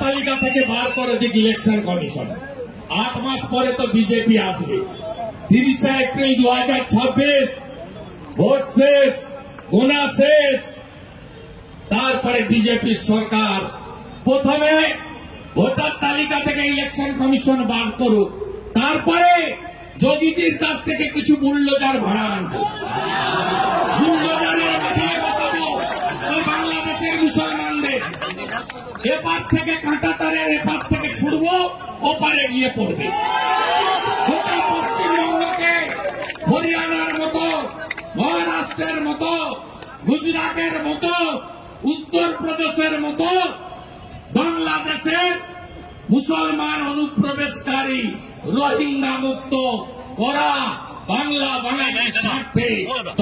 তালিকা থেকে বার করে দিক ইলেকশন কমিশন। 8 মাস পরে তো বিজেপি আসবে। 30 এপ্রিল 2026 ভোট শেষ, গোনা শেষ। তারপরে বিজেপি সরকার প্রথমে ভোটার তালিকা থেকে ইলেকশন কমিশন বার করুক, তারপরে যোগীজির কাছ থেকে কিছু বুল্ডোজার ভাড়া আনবো। বুল্ডোজারের মাথায় বসাবো বাংলাদেশের মুসলমানদের। এপার থেকে কাঁটা তারের এপার থেকে ছুড়বো, ওপারে গিয়ে পড়বে। পশ্চিমবঙ্গকে হরিয়ানার মতো, মহারাষ্ট্রের মতো, গুজরাটের মতো, উত্তরপ্রদেশের মতো বাংলাদেশের মুসলমান অনুপ্রবেশকারী রোহিঙ্গা মুক্ত করা বাংলা বাঙালির স্বার্থে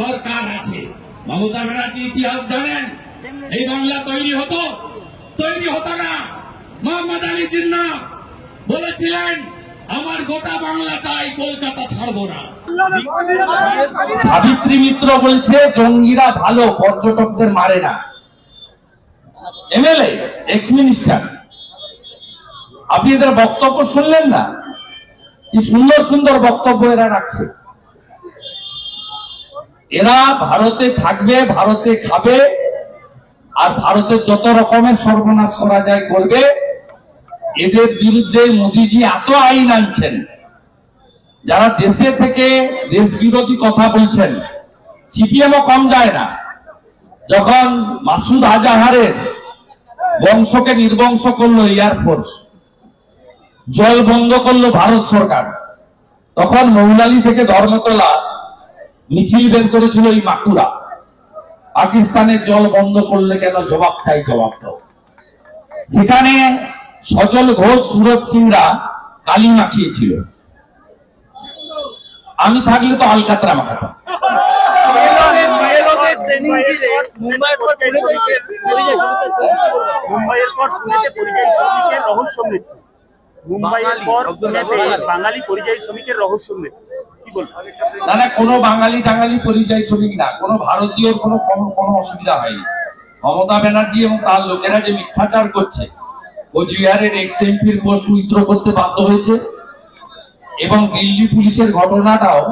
দরকার আছে। মমতা ব্যানার্জি ইতিহাস জানেন, এই বাংলা তৈরি হতো না। মোহাম্মদ আলী জিন্নাহ বলেছিলেন, আমার গোটা বাংলা চাই, কলকাতা ছাড়বো না। সাবিত্রী মিত্র বলছে জঙ্গিরা ভালো, পর্যটকদের মারে না। এমএলএ, এক্স মিনিস্টার, আপনি এদের বক্তব্য শুনলেন না? কি সুন্দর সুন্দর বক্তব্য এরা রাখছে। এরা ভারতে থাকবে, ভারতে খাবে, আর ভারতের যত রকমের সর্বনাশ করা যায় করবে। এদের বিরুদ্ধে মোদীজি এত আইন আনছেন, যারা দেশে থেকে দেশ বিরোধী কথা বলছেন। সিপিএমও কম যায় না। যখন মাসুদ আজহারের বংশকে নির্বংশ করলো এয়ারফোর্স, জল বন্ধ করলো ভারত সরকার, তখন মৌলালি থেকে ধর্মতলা মিছিল বের করেছিল এই মাকুড়া, পাকিস্তানের জল বন্ধ করলে কেন, জবাব চাই, জবাব দাও। সেখানে সজল ঘোষ, সুরজ সিংরা কালি মাখিয়েছিল। আমি থাকলে তো আলকাতরা মাখাতাম। মুম্বাইয়ের পর পুনেতে পরিযায়ী শ্রমিকের রহস্য মৃত্যু। মুম্বাইয়ের পর পুনেতে বাঙালি পরিযায়ী শ্রমিকের রহস্য মৃত্যু। কি বলবো? না, কোনো বাঙালি টাঙালি পরিযায়ী শ্রমিক না, কোনো ভারতীয় কোনো অসুবিধা হয়নি। মমতা ব্যানার্জি এবং তার লোকেরা যে মিথ্যাচার করছে, কোচবিহারের এক্স এমপির পোস্ট উইথড্র করতে বাধ্য হয়েছে, এবং দিল্লি পুলিশের ঘটনাটাও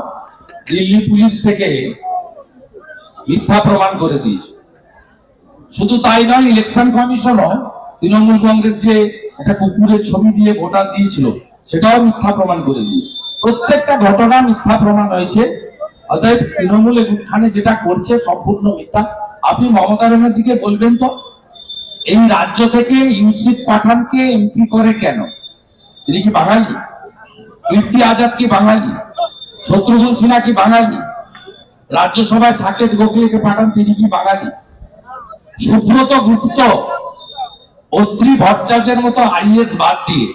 দিল্লি পুলিশ থেকে মিথ্যা প্রমাণ করে দিয়েছে। শুধু তাই নয়, ইলেকশন কমিশনও তৃণমূল কংগ্রেস যে একটা কুকুরের ছবি দিয়ে ভোটার দিয়েছিল, সেটাও মিথ্যা প্রমাণ করে দিয়েছে। প্রত্যেকটা ঘটনা মিথ্যা প্রমাণ হয়েছে। অতএব তৃণমূল এখানে যেটা করছে সম্পূর্ণ মিথ্যা। আপনি মমতা ব্যানার্জিকে বলবেন তো, এই রাজ্য থেকে ইউসুফ পাঠানকে এমপি করে কেন? তিনি কি বাঙালি? কীর্তি আজাদ কি বাঙালি? শত্রুঘ্ন সিনহা কি বাঙালি? রাজ্যসভায় সাকেত গোখলেকে পাঠান, তিনি কি বাঙালি? সুব্রত গুপ্ত, অত্রি ভট্টাচার্যের মতো আইএস বাদ দিয়ে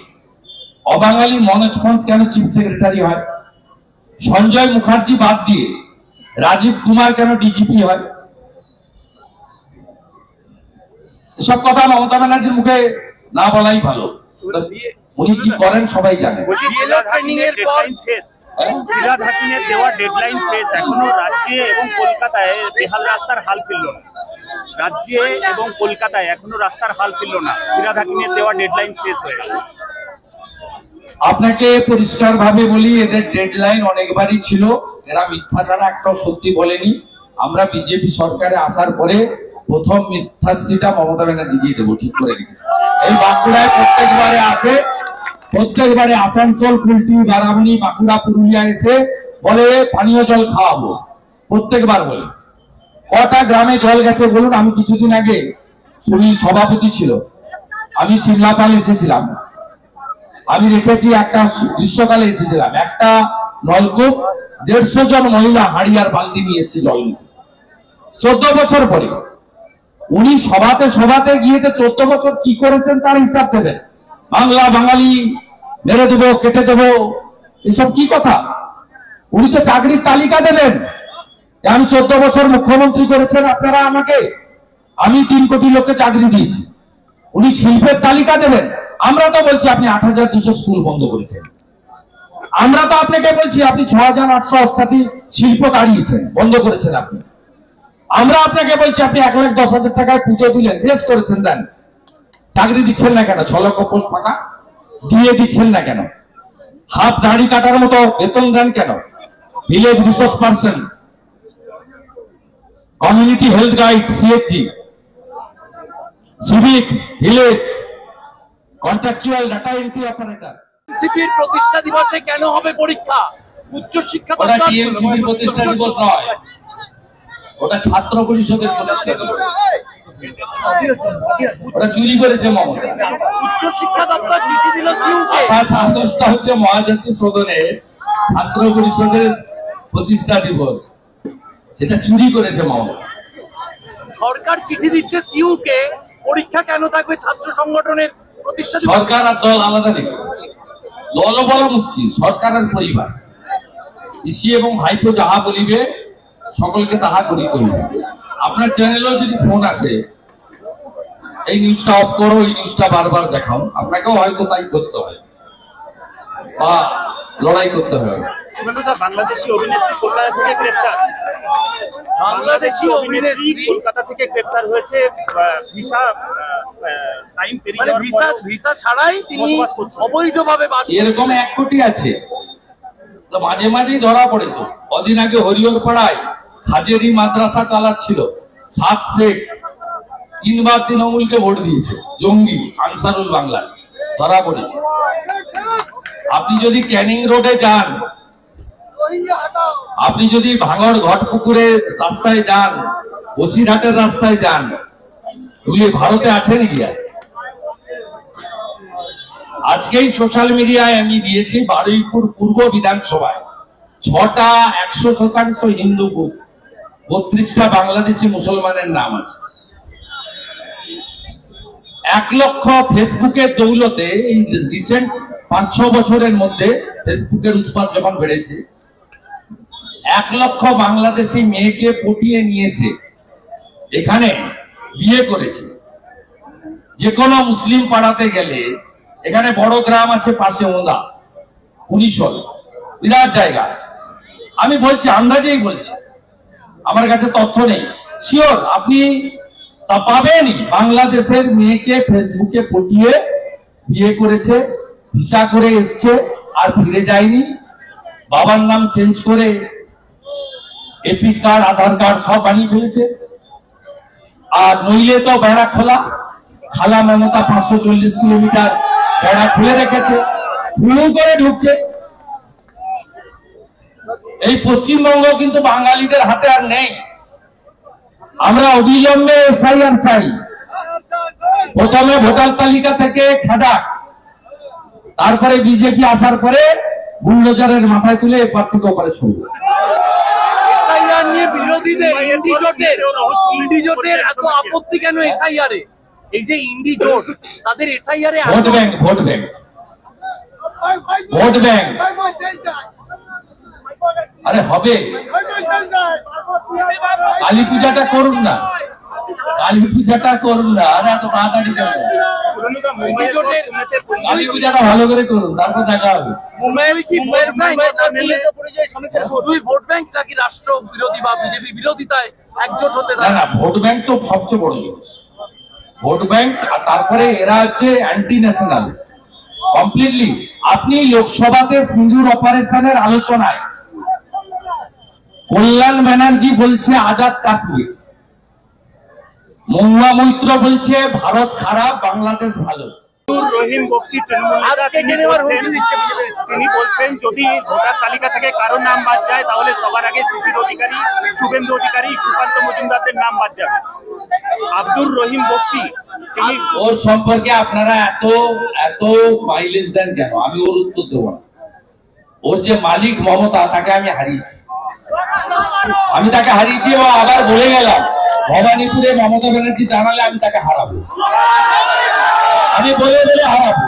অবাঙালি মনোজ পন্থ কেন চিফ সেক্রেটারি হয়? সঞ্জয় মুখার্জি বাদ দিয়ে রাজীব কুমার কেন ডিজিপি হয়? এসব কথা মমতা ব্যানার্জির মুখে না বলাই ভালো। উনি কি করেন সবাই জানে। ফিরহাদ হাকিমের দেওয়া ডেডলাইন শেষ, এখনো রাজ্যে এবং কলকাতায় বেহাল রাস্তার হাল ফিরল না। রাজ্যে এবং কলকাতায় এখনো রাস্তার হাল ফিরল না। ফিরহাদ হাকিমের দেওয়া ডেডলাইন শেষ হয়ে গেল। আপনাকে পরিষ্কার ভাবে বলি, এদের ডেডলাইন অনেকবারই ছিল। এরা মিথ্যা ছাড়া একটাও সত্যি বলেনি। আমরা বিজেপি সরকারে আসার পরে প্রথম মিথ্যাশ্রীটা মমতা ব্যানার্জিকে দেবো, ঠিক করে রেখেছি। এই বাঁকুড়ায় প্রত্যেকবারে আসানসোল, কুলটি, বারাবণী, বাঁকুড়া, পুরুলিয়া এসে বলে পানীয় জল খাওয়াবো, প্রত্যেকবার বলে। কটা গ্রামে জল গেছে বলুন? আমি কিছুদিন আগে সুনীল সভাপতি ছিল, আমি সিমলাপাল এসেছিলাম, আমি রেখেছি একটা গ্রীষ্মকালে এসেছিলাম, একটা নলকূপ 150 জন মহিলা হাঁড়ি আর বালতি নিয়ে এসেছে জল নিতে। 14 বছর পরে উনি সভাতে গিয়ে 14 বছর কি করেছেন তার হিসাব দেবেন। বাংলা বাঙালি মেরে দেবো, কেটে দেবো, এসব কি কথা? উনি তো চাকরির তালিকা দেবেন। আমি 14 বছর মুখ্যমন্ত্রী করেছেন আপনারা আমাকে, আমি 3 কোটি লোককে চাকরি দিয়েছি। উনি শিল্পের তালিকা দেবেন। আমরা তো বলছি আপনি 8200 স্কুল বন্ধ করেছেন। আমরা তো আপনাকে বলছি আপনি 6888 শিল্প দাঁড়িয়েছেন, বন্ধ করেছেন আপনি। আমরা আপনাকে বলছি আপনি 1,10,000 টাকায় পুজো দিলেন, বেশ করেছেন, দেন। চাকরি দিচ্ছেন না কেন? 6 লক্ষ পোস্ট ফাঁকা দিয়ে দিচ্ছেন না কেন? হাফ দাড়ি কাটার মতো বেতন দেন কেন? Village resource person, community health guide, CHG, civic, village, contractual data entry operator. টিএমসিপির প্রতিষ্ঠা দিবসে কেন হবে পরীক্ষা? উচ্চ শিক্ষা ওটা টিএমসিপির প্রতিষ্ঠা দিবস নয়, ওটা ছাত্র পরিষদের প্রতিষ্ঠা দিবস। ওটা চুরি করেছে মমতা। উচ্চ শিক্ষা দপ্তর চিঠি দিল সিইউকে। সান্তোষটা হচ্ছে মহাজাতি সদনের ছাত্র পরিষদের প্রতিষ্ঠা দিবস, সেটা চুরি করেছে মমতা। সরকার চিঠি দিচ্ছে সিইউকে, পরীক্ষা কেন থাকবে ছাত্র সংগঠনের প্রতিষ্ঠা দিবস? সরকার আর দল আলাদা নেই, দল বলা মুশকিল, সরকার আর পরিবার। ইসি এবং ভাইপো যাহা বলিবে সকলকে তাহা করি করিবে। আপনার চ্যানেলেও যদি ফোন আসে এই নিউজটা অফ করো, এই নিউজটা বারবার দেখাও, আপনাকেও হয়তো তাই করতে হয় বা লড়াই করতে হয়। বাংলাদেশি অভিনেত্রী কলকাতা থেকে গ্রেফতার। বাংলাদেশি অভিনেত্রী কলকাতা থেকে গ্রেফতার হয়েছে ভিসা টাইম পেরিয়ে যাওয়ার পর। ভিসা ছাড়াই তিনি অবৈধভাবে বাস করছেন। এরকম 1 কোটি আছে, তো মাঝে মাঝেই ধরা পড়ে। তো কদিন আগে হরিহর পাড়ায় হাজেরি মাদ্রাসা চালাচ্ছিল 7 শেখ, 3 বার তৃণমূলকে ভোট দিয়েছে, জঙ্গি আনসারুল বাংলা, ধরা পড়েছে। আপনি যদি ক্যানিং রোডে যান, আপনি যদি ভাঙড় ঘটপুকুরের রাস্তায় যান, বসিরহাটের রাস্তায় যান, এগুলি ভারতে আছে নাকি? আজকেই সোশ্যাল মিডিয়ায় আমি দিয়েছি, বারুইপুর পূর্ব বিধানসভায় 6টা 100% হিন্দু বুথ, 32টা বাংলাদেশি মুসলমানের নাম আছে। 1 লক্ষ ফেসবুকের দৌলতে এই রিসেন্ট 5-6 বছরের মধ্যে ফেসবুকের উৎপাদ যখন বেড়েছে, 1 লক্ষ বাংলাদেশি মেয়েকে পটিয়ে নিয়েছে, এখানে বিয়ে করেছে। যে কোনো মুসলিম পাড়াতে গেলে, এখানে বড় গ্রাম আছে পাশে, ওদা 19 বিরাট জায়গা। আমি বলছি, আন্দাজেই বলছি, আমার কাছে তথ্য নেই, শিওর আপনি তা পাবেনই। বাংলাদেশের মেয়েকে ফেসবুকে পটিয়ে বিয়ে করেছে, ভিসা করে এসছে, আর ফিরে যায়নি। বাবার নাম চেঞ্জ করে এপি কার্ড, আধার কার্ড সব বানিয়ে ফেলেছে। আর নইলে তো বেড়া খোলা, খালা মমতা 540 কিলোমিটার বেড়া খুলে রেখেছে, হুড়ু করে ঢুকছে। এই পশ্চিমবঙ্গ কিন্তু বাঙালিদের হাতে আর নেই। আমরা অবিলম্বে এসআইআর চাই। প্রথমে ভোটার তালিকা থেকে খেদাক, তারপরে বিজেপি আসার পরে বুলডোজারের মাথায় তুলে এপার থেকে ওপারে ছড়বে। এসআইআর নিয়ে বিরোধীদের ইন্ডিজোটের এত আপত্তি কেন এসআইআর এ? এই যে ইন্ডি জোট, তাদের এসআইআর এ vote bank, vote bank, vote bank. আরে হবে, কালী পূজাটা করুন না, কালী পূজাটা করুন না, আরে এত তাড়াতাড়ি চলে। কালী পূজাটা ভালো করে করুন, তারপর দেখা হবে। মুম্বাইয়ের কি ভোট ব্যাংক নাকি রাষ্ট্র বিরোধী বা বিজেপি বিরোধিতায় একজোট হতে? না, ভোট ব্যাংক তো সবচেয়ে বড় জিনিস, ভোট ব্যাংক। আর তারপরে এরা হচ্ছে অ্যান্টি ন্যাশনাল কমপ্লিটলি। আপনি লোকসভাতে সিঙ্গুর অপারেশনের আলোচনায় কল্যাণ ব্যানার্জি বলছে আজাদ কাশ্মীর, মহুয়া মৈত্র বলছে ভারত খারাপ, বাংলাদেশ ভালো। রহিম বক্সি তৃণমূল নেতা, তিনি বলছেন যদি ভোটার তালিকা থেকে কারো নাম বাদ যায় তাহলে সবার আগে শিশির অধিকারী, শুভেন্দু অধিকারী, সুকান্ত মজুমদারদের নাম বাদ যাবে। আব্দুর রহিম বক্সি, তিনি ওর সম্পর্কে আপনারা এত মাইলেজ দেন কেন? আমি ওর উত্তর দেবো না। ওর যে মালিক মমতা, তাকে আমি হারিয়েছি, আমি তাকে হারিয়েছি। ও আবার বলে গেলাম ভবানীপুরে মমতা ব্যানার্জি জানালে আমি তাকে হারাবো, আমি বলে বলে হারাবো।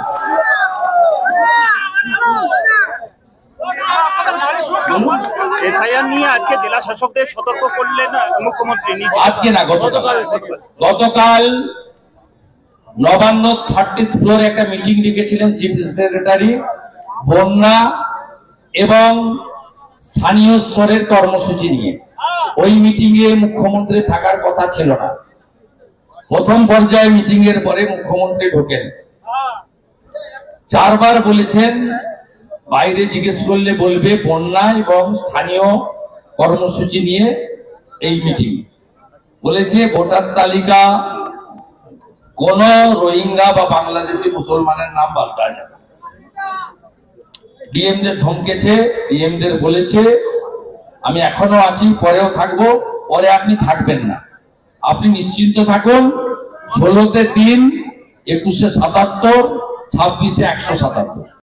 এসআইআর নিয়ে আজকে জেলা শাসকদের সতর্ক করলেন মুখ্যমন্ত্রী। আজকে না, গতকাল নবান্ন 30th ফ্লোরে একটা মিটিং ডেকেছিলেন চিফ সেক্রেটারি, বন্যা এবং স্থানীয় স্তরের কর্মসূচি নিয়ে। ওই মিটিং এ মুখ্যমন্ত্রী থাকার কথা ছিল না, প্রথম পর্যায়ে মিটিং এর পরে মুখ্যমন্ত্রী ঢোকেন, 4 বার বলেছেন বাইরে জিজ্ঞেস করলে বলবে বন্যা এবং স্থানীয় কর্মসূচি নিয়ে এই মিটিং। বলেছে ভোটার তালিকা কোন রোহিঙ্গা বা বাংলাদেশি মুসলমানের নাম বাদ দেওয়া যাবে। ডিএমদের ধমকেছে, ডিএমদের বলেছে আমি এখনো আছি, পরেও থাকবো, পরে আপনি থাকবেন না, আপনি নিশ্চিন্ত থাকুন। 16-তে 3, 21-এ 77, 26-এ 177।